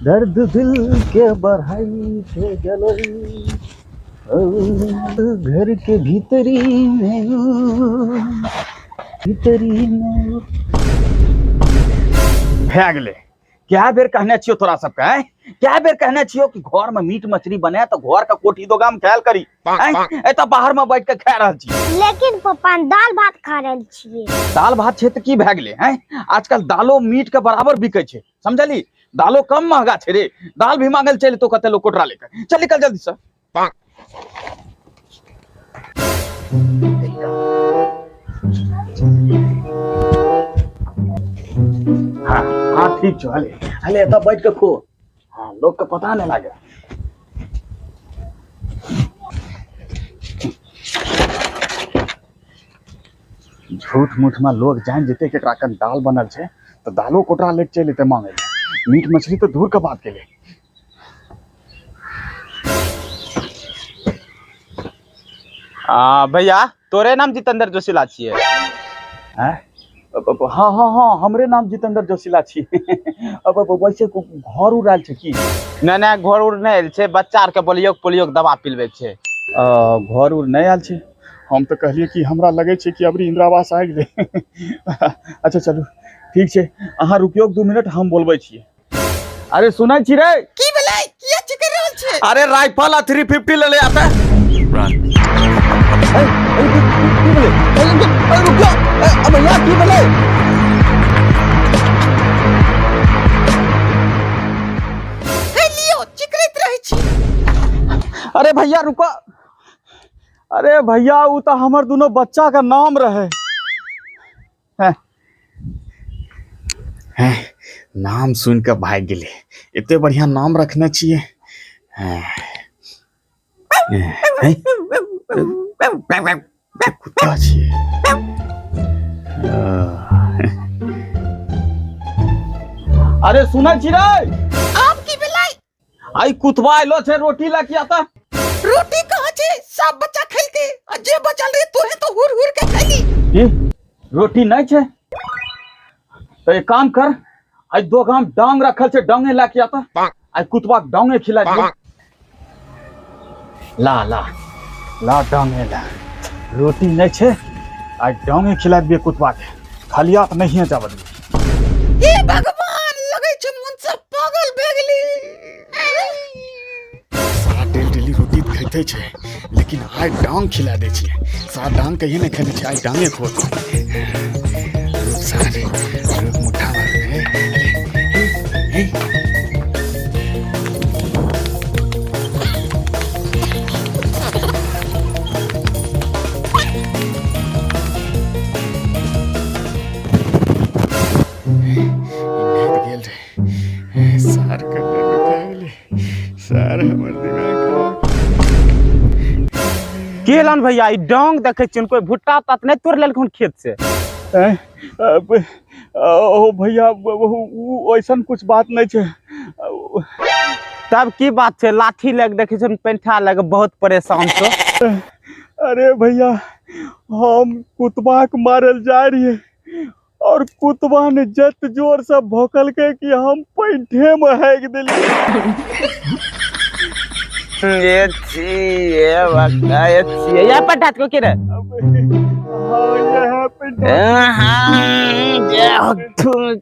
दर्द दिल के बढ़ाई थे गलोई घर के भीतरी में भै गेले। क्या बेर कहने छियो तोरा सबके हैं? क्या बेर कहने छियो कि घर में मीट मछली बने तो घर का कोठी दो गाम ख्याल करी एत बाहर में बैठ के खा रहल छी। लेकिन पापा दाल भात खा रहल छियै। दाल भात छे त की भै गेले हैं? आजकल दालो मीट के बराबर बिकै छे, समझली? दालो कम महंगा छे रे। दाल भी मांगल चले तो कते लोग कोटरा लेकर चल निकल जल्दी से। हाँ हाँ ठीक छो, हले हले तब बैठ के खो। हाँ लोग के पता नहीं लागे। झूठ मूठ में लोग जान जेते के एकरा दाल बनल छे तो दालो कोटरा लेके चल लेते मांगे। मीट मछली तो दूर के बात के ले। भैया तोरे नाम जितेंद्र जोशीला छिए? हाँ हाँ हाँ हमरे नाम जितेंद्र जोशीला छी। अब वैसे घर उड़ाल छे की? नहीं नहीं घर उड़ नहीं आयल छे, बच्चा आर के पोलियो के दवा पिलबे छे। घर उड़ नहीं आयल छे। हम तो कहलिए कि हमरा लगे छे कि अबरी इंदिरा आवास आ गेले। अच्छा चलू ठीक छे, अहाँ रुकियो 2 मिनट हम बोलबे छिए। अरे सुनै छी रे की भेलै? किया चिकर रहल छे? अरे राइफल आ 350 ले ले आते। भैया की बोले? लियो चिकरैत रहै छी। अरे भैया रुको। अरे भैया वो तो हमर दोनों बच्चा का नाम रहे। नाम सुन के भाग गेले। इतने बढ़िया नाम रखने चाहिए। कुत्ता छिए। अरे सुनै छी रे? आप की भेलै? आई कुतवा आइलो छे रोटी ला किया था। रोटी कहाँ छे? सब बच्चा खेलके आ जे बचल रे तोहे तो हुर हुर के खैली। की रोटी नहीं छे? तो एक काम कर, आई 2 गाम डांग रखल छे, डांगे ला किया था। आई कुतवा डांगे खिला दियो। ला ला ला डांगे ला। रोटी नहीं छे, आई डांगे खिला दिए कुतवा के। खालियात नहीं है जावत। हे भगवान लगे छे मन से पागल भे गेली। डेली रोटी खाते छे लेकिन आई डांग खिला दे छे। सा डांग कहिए नहीं खाने छे, आई डांगे खो। सारे मुठा मार केलन भैया ई डांग देखे छिन कोई भुट्टा तात नहीं तोड़ लेलखुन खेत से? ओ भैया ऐसा कुछ बात नहीं छे। तब की बात छे? लाठी लग देखे छिन पेंठा लग बहुत परेशान छो। अरे भैया हम कुतबा के मारल जा रही और कुतबा ने जत जोर से भौंकल के कि हम पैंठे में हैग दिली। ये पटात को किरे?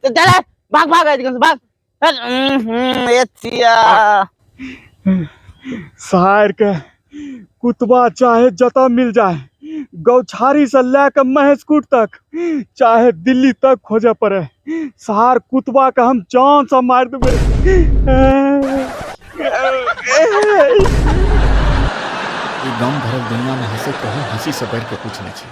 चल भाग भाग शहर के कुतबा चाहे जता मिल जाए, गौछारी से लेकर महसकूट तक, चाहे दिल्ली तक खोजे पड़े, शहर कुतबा का हम जान से मार देबे। गम भरल दुनिया में हंसे कहूँ हंसी से बढ़ के कुछ नहीं।